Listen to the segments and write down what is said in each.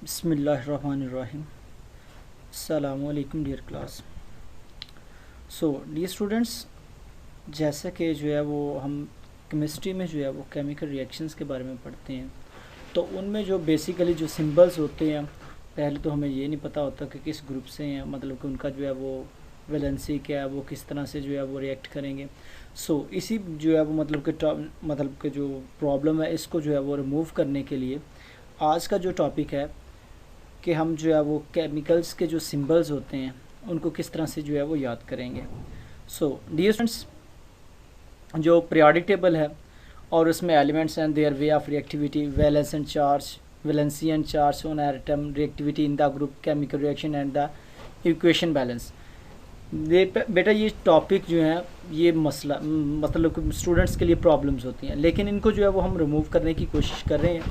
बिस्मिल्लाहिर्रहमानिर्रहीम। अस्सलामुअलैकुम dear class. So dear students, जैसा कि जो है वो हम केमिस्ट्री में जो है वो केमिकल रिएक्शंस के बारे में पढ़ते हैं, तो उनमें जो बेसिकली जो सिंबल्स होते हैं, पहले तो हमें ये नहीं पता होता कि किस ग्रुप से हैं, मतलब कि उनका जो है वो वैलेंसी क्या है, वो किस तरह से जो है वो रिएक्ट करेंगे। इसी जो है वो मतलब कि जो प्रॉब्लम है, इसको जो है वो रिमूव करने के लिए आज का जो टॉपिक है कि हम जो है वो केमिकल्स के जो सिंबल्स होते हैं उनको किस तरह से जो है वो याद करेंगे। डियर स्टूडेंट्स, जो पीरियोडिक टेबल है और उसमें elements and their way of reactivity, valence and charge, valency and charge on atom, reactivity in the group, chemical reaction and the equation balance. बेटा ये टॉपिक जो है ये मसला मतलब स्टूडेंट्स के लिए प्रॉब्लम्स होती हैं, लेकिन इनको जो है वो हम रिमूव करने की कोशिश कर रहे हैं।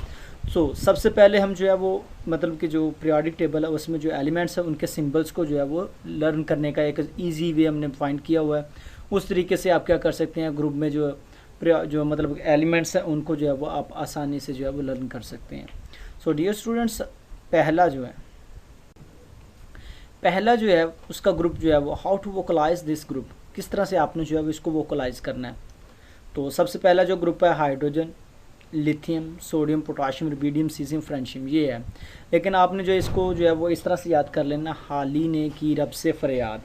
सबसे पहले हम जो है वो मतलब कि जो पीरियोडिक टेबल है उसमें जो एलिमेंट्स है उनके सिंबल्स को जो है वो लर्न करने का एक इजी वे हमने फाइंड किया हुआ है। उस तरीके से आप क्या कर सकते हैं, ग्रुप में जो मतलब एलिमेंट्स हैं उनको जो है वो आप आसानी से जो है वो लर्न कर सकते हैं। डियर स्टूडेंट्स, पहला जो है उसका ग्रुप जो है वो how to vocalise this group, किस तरह से आपने जो है वो इसको वोकलाइज करना है। तो सबसे पहला जो ग्रुप है hydrogen, lithium, sodium, potassium, rubidium, caesium, francium, ये है। लेकिन आपने जो इसको जो है वो इस तरह से याद कर लेना, हाली ने की रब से फरियाद,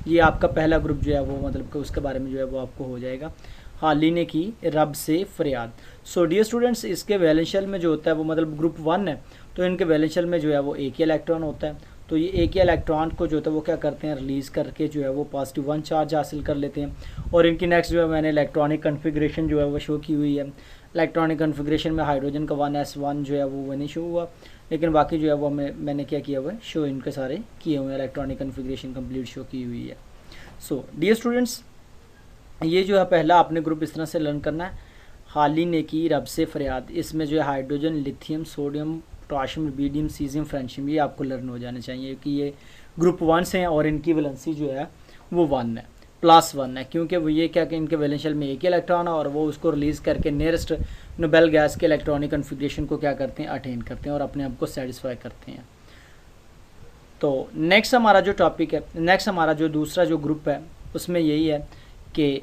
ये आपका पहला ग्रुप जो है वो मतलब कि उसके बारे में जो है वो आपको हो जाएगा, हाली ने की रब से फरियाद। डियर स्टूडेंट्स, इसके वैलेंशियल में जो होता है वो मतलब ग्रुप 1 है, तो इनके वैलेंशियल में जो है वो एक ही इलेक्ट्रॉन होता है। तो ये एक ही इलेक्ट्रॉन को जो होता है वो क्या करते हैं, रिलीज़ करके जो है वो +1 चार्ज हासिल कर लेते हैं। और इनकी नेक्स्ट जो है मैंने इलेक्ट्रॉनिक कन्फिग्रेशन जो है वो शो की हुई है। इलेक्ट्रॉनिक कन्फिग्रेशन में हाइड्रोजन का 1s1 जो है वो नहीं शो हुआ, लेकिन बाकी जो है वो मैंने क्या किया हुआ है, शो इनके सारे किए हुए हैं, इलेक्ट्रॉनिक कन्फिग्रेशन कंप्लीट शो की हुई है। डियर स्टूडेंट्स, ये जो है पहला आपने ग्रुप इस तरह से लर्न करना है, हाली ने की रब से फरियाद। इसमें जो है hydrogen, lithium, sodium, potassium, rubidium, caesium, francium, ये आपको लर्न हो जाने चाहिए कि ये ग्रुप 1 से हैं और इनकी वैलेंसी जो है वो 1 है, +1 है, क्योंकि वो ये क्या कि इनके वैलेंशियल में एक ही इलेक्ट्रॉन है और वो उसको रिलीज़ करके नियरेस्ट नोबेल गैस के इलेक्ट्रॉनिक कन्फिग्रेशन को क्या करते हैं, अटेन करते हैं और अपने आप को सेटिस्फाई करते हैं। तो नेक्स्ट हमारा जो टॉपिक है, नेक्स्ट हमारा जो दूसरा जो ग्रुप है उसमें यही है कि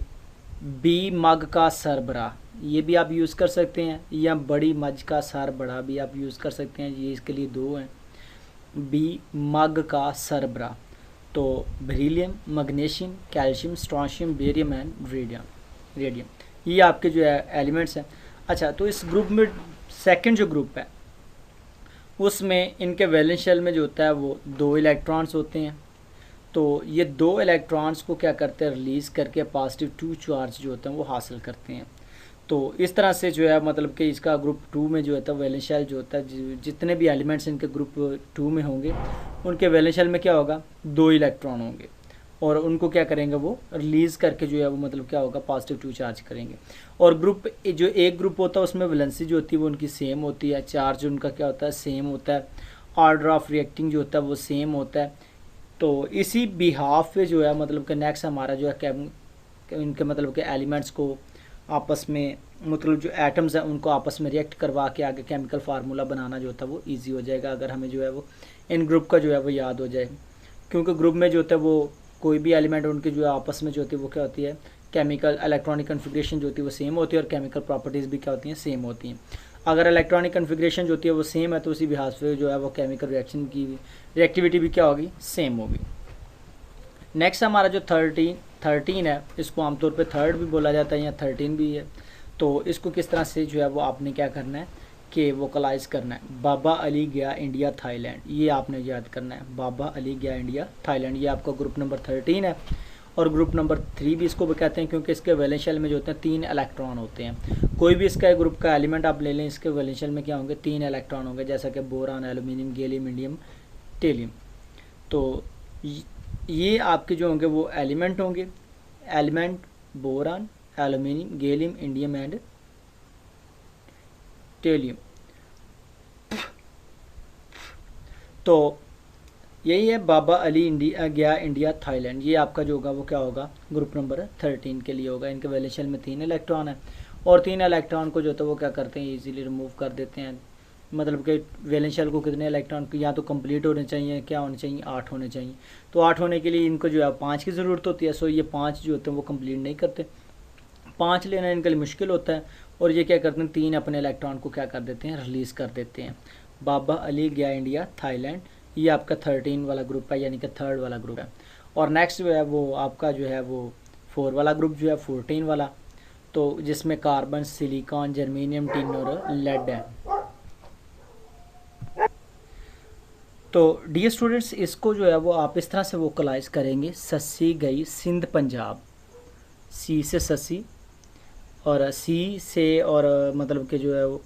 बी मग का सरबरा, ये भी आप यूज़ कर सकते हैं, या बड़ी मज का सर बड़ा भी आप यूज़ कर सकते हैं, ये इसके लिए दो हैं। बी मग का सरबरा, तो beryllium, magnesium, calcium, strontium, barium and radium, ये आपके जो है एलिमेंट्स हैं। अच्छा, तो इस ग्रुप में सेकंड जो ग्रुप है उसमें इनके वैलेंशियल में जो होता है वो 2 इलेक्ट्रॉन्स होते हैं। तो ये 2 इलेक्ट्रॉन्स को क्या करते हैं, रिलीज़ करके +2 चार्ज जो होते हैं वो हासिल करते हैं। तो इस तरह से जो है मतलब कि इसका ग्रुप 2 में जो होता है वैलेंशियल जो होता है, जितने भी एलिमेंट्स इनके ग्रुप 2 में होंगे उनके वैलेंशियल में क्या होगा, 2 इलेक्ट्रॉन होंगे और उनको क्या करेंगे, वो रिलीज़ करके जो है वो मतलब क्या होगा, +2 चार्ज करेंगे। और ग्रुप जो एक ग्रुप होता है उसमें वैलेंसी जो होती है वो उनकी सेम होती है, चार्ज उनका क्या होता है, सेम होता है, ऑर्डर ऑफ रिएक्टिंग जो होता है वो सेम होता है। तो इसी बिहाफ पे जो है मतलब कि नेक्स्ट हमारा जो है इनके मतलब के एलिमेंट्स को आपस में मतलब जो एटम्स हैं उनको आपस में रिएक्ट करवा के आगे केमिकल फार्मूला बनाना जो होता है वो इजी हो जाएगा, अगर हमें जो है वो इन ग्रुप का जो है वो याद हो जाए। क्योंकि ग्रुप में जो होता है वो कोई भी एलिमेंट उनकी जो है आपस में जो होती है वो क्या होती है, केमिकल इलेक्ट्रॉनिक कन्फिग्रेशन जो होती है वो सेम होती है और केमिकल प्रॉपर्टीज़ भी क्या होती हैं, सेम होती हैं। अगर इलेक्ट्रॉनिक कन्फिग्रेशन जो होती है वो सेम है तो उसी लिहाज से जो है वो केमिकल रिएक्शन की रिएक्टिविटी भी क्या होगी, सेम होगी। नेक्स्ट हमारा जो 13 है, इसको आमतौर पे थर्ड भी बोला जाता है या 13 भी है। तो इसको किस तरह से जो है वो आपने क्या करना है कि वोकलाइज करना है, बाबा अली गया इंडिया थाईलैंड, ये आपने याद करना है, बाबा अली गया इंडिया थाईलैंड, ये आपका ग्रुप नंबर 13 है। और ग्रुप नंबर 3 भी इसको कहते हैं क्योंकि इसके वैलेंशियल में जो होते हैं 3 इलेक्ट्रॉन होते हैं। कोई भी इसका ग्रुप का एलिमेंट आप ले लें, इसके वैलेंशियल में क्या होंगे, 3 इलेक्ट्रॉन होंगे, जैसा कि boron, aluminium, gallium, indium, thallium. तो ये आपके जो होंगे वो एलिमेंट होंगे, element boron, aluminium, gallium, indium and thallium. तो यही है बाबा अली इंडिया गया इंडिया थाईलैंड, ये आपका जो होगा वो क्या होगा, ग्रुप नंबर 13 के लिए होगा। इनके वैलेंशियल में 3 इलेक्ट्रॉन है और 3 इलेक्ट्रॉन को जो होता है वो क्या करते हैं, इजीली रिमूव कर देते हैं मतलब कि वैलेंस शेल को कितने इलेक्ट्रॉन या तो कंप्लीट होने चाहिए, क्या होने चाहिए, 8 होने चाहिए। तो 8 होने के लिए इनको जो है 5 की ज़रूरत होती है। सो ये 5 जो होते हैं वो कंप्लीट नहीं करते, 5 लेना इनके लिए मुश्किल होता है। और ये क्या करते हैं, 3 अपने इलेक्ट्रॉन को क्या कर देते हैं, रिलीज़ कर देते हैं। बाबा अली गया इंडिया थाईलैंड, ये आपका 13 वाला ग्रुप है, यानी कि थर्ड वाला ग्रुप है। और नेक्स्ट जो है वो आपका जो है वो 4 वाला ग्रुप जो है 14 वाला, तो जिसमें कार्बन, सिलिकॉन, जर्मेनियम, टिन और लेड है। तो डियर स्टूडेंट्स, इसको जो है वो आप इस तरह से वोकलाइज करेंगे, ससी गई सिंध पंजाब, सी से ससी और सी से और मतलब कि जो है वो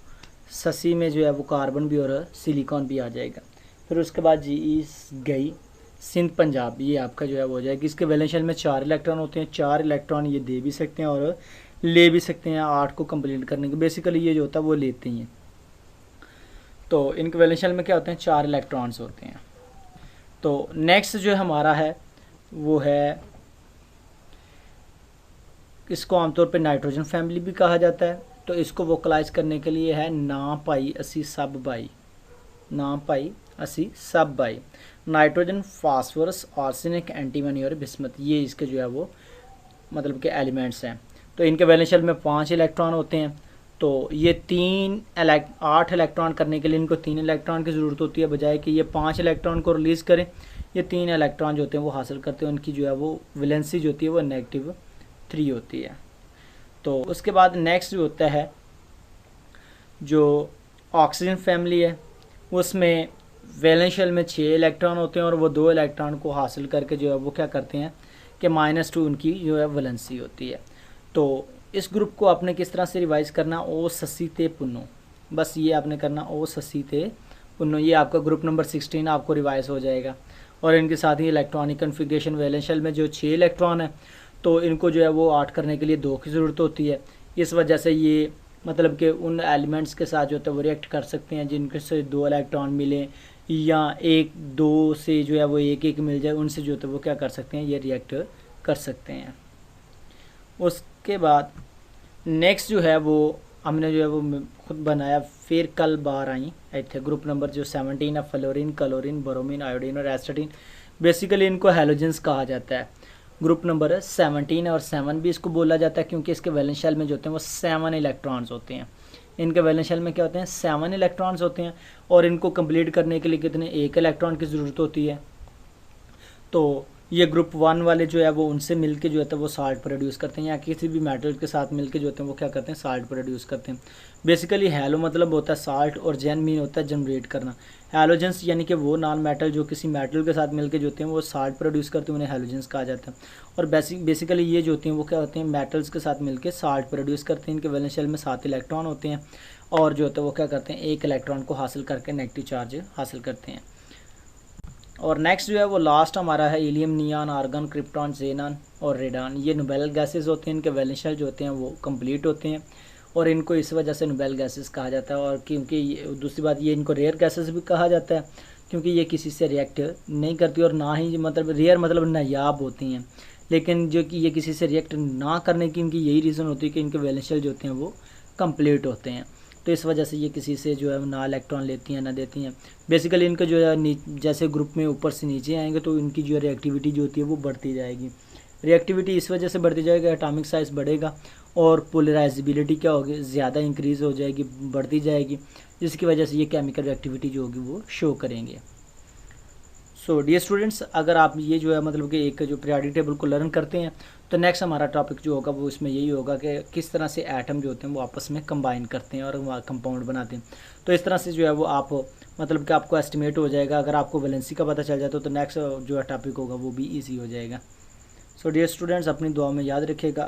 ससी में जो है वो कार्बन भी और सिलिकॉन भी आ जाएगा। फिर उसके बाद जी गई सिंध पंजाब, ये आपका जो है वो हो जाएगा। इसके वैलेंस शेल में 4 इलेक्ट्रॉन होते हैं, 4 इलेक्ट्रॉन ये दे भी सकते हैं और ले भी सकते हैं 8 को कंप्लीट करने के। बेसिकली ये जो होता है वो लेते ही हैं। तो इनके वैलेंस शेल में क्या होते हैं, 4 इलेक्ट्रॉन्स होते हैं। तो नेक्स्ट जो हमारा है वो है, इसको आमतौर पे नाइट्रोजन फैमिली भी कहा जाता है। तो इसको वोकलाइज करने के लिए है ना पाई असी सब बाई, ना पाई असी सब by. Nitrogen, phosphorus, arsenic, antimony और बिस्मथ, ये इसके जो है वो मतलब के एलिमेंट्स हैं। तो इनके वैलेंस शेल में 5 इलेक्ट्रॉन होते हैं। तो ये 8 इलेक्ट्रॉन करने के लिए इनको 3 इलेक्ट्रॉन की ज़रूरत होती है, बजाय कि ये 5 इलेक्ट्रॉन को रिलीज़ करें। ये 3 इलेक्ट्रॉन जो होते हैं वो हासिल करते हैं, उनकी जो है वो वैलेंसी जो होती है वो -3 होती है। तो उसके बाद नेक्स्ट जो होता है, जो ऑक्सीजन फैमिली है, उसमें वैलेंस शेल में 6 इलेक्ट्रॉन होते हैं और वो 2 इलेक्ट्रॉन को हासिल करके जो है वो क्या करते हैं कि -2 उनकी जो है वैलेंसी होती है। तो इस ग्रुप को आपने किस तरह से रिवाइज करना, ओ ससी ते पुन्नो, बस ये आपने करना ओ ससी ते पुन्नो। ये आपका ग्रुप नंबर 16 आपको रिवाइज हो जाएगा। और इनके साथ ही इलेक्ट्रॉनिक कन्फिग्रेशन, वैलेंस शेल में जो 6 इलेक्ट्रॉन है तो इनको जो है वो 8 करने के लिए 2 की ज़रूरत होती है। इस वजह से ये मतलब कि उन एलिमेंट्स के साथ जो होता है वो रिएक्ट कर सकते हैं जिनके से 2 इलेक्ट्रॉन मिले, या 1-2 से जो है वो 1-1 मिल जाए, उनसे जो होता है वो क्या कर सकते हैं, ये रिएक्ट कर सकते हैं। उसके बाद नेक्स्ट जो है वो हमने जो है वो खुद बनाया, फिर कल बार आई थे ग्रुप नंबर जो 17 है, फ्लोरीन, क्लोरीन, ब्रोमीन, आयोडीन और एस्टाटीन। बेसिकली इनको हैलोजेंस कहा जाता है। ग्रुप नंबर 17 है और 7 भी इसको बोला जाता है क्योंकि इसके वैलेंस शेल में जो होते हैं वो 7 इलेक्ट्रॉन्स होते हैं। इनके वैलेंस शेल में क्या होते हैं, 7 इलेक्ट्रॉन्स होते हैं। और इनको कंप्लीट करने के लिए कितने, 1 इलेक्ट्रॉन की ज़रूरत होती है। तो ये ग्रुप 1 वाले जो है वो उनसे मिलके जो है वो साल्ट प्रोड्यूस करते हैं, या किसी भी मेटल के साथ मिलके जो होते हैं वो क्या करते हैं, साल्ट प्रोड्यूस करते हैं। बेसिकली हैलो मतलब होता है साल्ट और जेन मीन होता है जनरेट करना। हैलोजेंस यानी कि वो नॉन मेटल जो किसी मेटल के साथ मिलके जो होते हैं वो साल्ट प्रोड्यूस करते हैं, उन्हें हैलोजेंस कहा जाता है। और बेसिकली ये जो होती हैं वो क्या होते हैं, मेटल्स के साथ मिलके साल्ट प्रोड्यूस करते हैं। इनके वैलेंस शेल में 7 इलेक्ट्रॉन होते हैं और जो होता है वो क्या करते हैं, 1 इलेक्ट्रॉन को हासिल करके नेगेटिव चार्ज हासिल करते हैं। और नेक्स्ट जो है वो लास्ट हमारा है helium, neon, argon, krypton, xenon और रेडान। ये नोबेल गैसेस होते हैं, इनके वैलेंस शेल जो होते हैं वो कंप्लीट होते हैं और इनको इस वजह से नोबेल गैसेस कहा जाता है। और क्योंकि दूसरी बात ये इनको रेयर गैसेस भी कहा जाता है क्योंकि ये किसी से रिएक्ट नहीं करती और ना ही मतलब रेयर मतलब नायाब होती हैं, लेकिन जो कि ये किसी से रिएक्ट ना करने की इनकी यही रीज़न होती है कि इनके वैलेंस शेल जो होते हैं वो कंप्लीट होते हैं। तो इस वजह से ये किसी से जो है ना इलेक्ट्रॉन लेती हैं ना देती हैं। बेसिकली इनका जो है जैसे ग्रुप में ऊपर से नीचे आएंगे तो इनकी जो रिएक्टिविटी जो होती है वो बढ़ती जाएगी। रिएक्टिविटी इस वजह से बढ़ती जाएगी, एटॉमिक साइज़ बढ़ेगा और पोलराइजेबिलिटी क्या होगी, ज़्यादा इंक्रीज़ हो जाएगी, बढ़ती जाएगी, जिसकी वजह से ये केमिकल रिएक्टिविटी जो होगी वो शो करेंगे। सो डियर स्टूडेंट्स, अगर आप ये जो है मतलब कि एक जो पीरियोडिक टेबल को लर्न करते हैं तो नेक्स्ट हमारा टॉपिक जो होगा वो इसमें यही होगा कि किस तरह से एटम जो होते हैं वो आपस में कंबाइन करते हैं और कंपाउंड बनाते हैं। तो इस तरह से जो है वो आप मतलब कि आपको एस्टिमेट हो जाएगा। अगर आपको वैलेंसी का पता चल जाए तो नेक्स्ट जो है टॉपिक होगा वो भी ईजी हो जाएगा। सो डियर स्टूडेंट्स, अपनी दुआ में याद रखिएगा।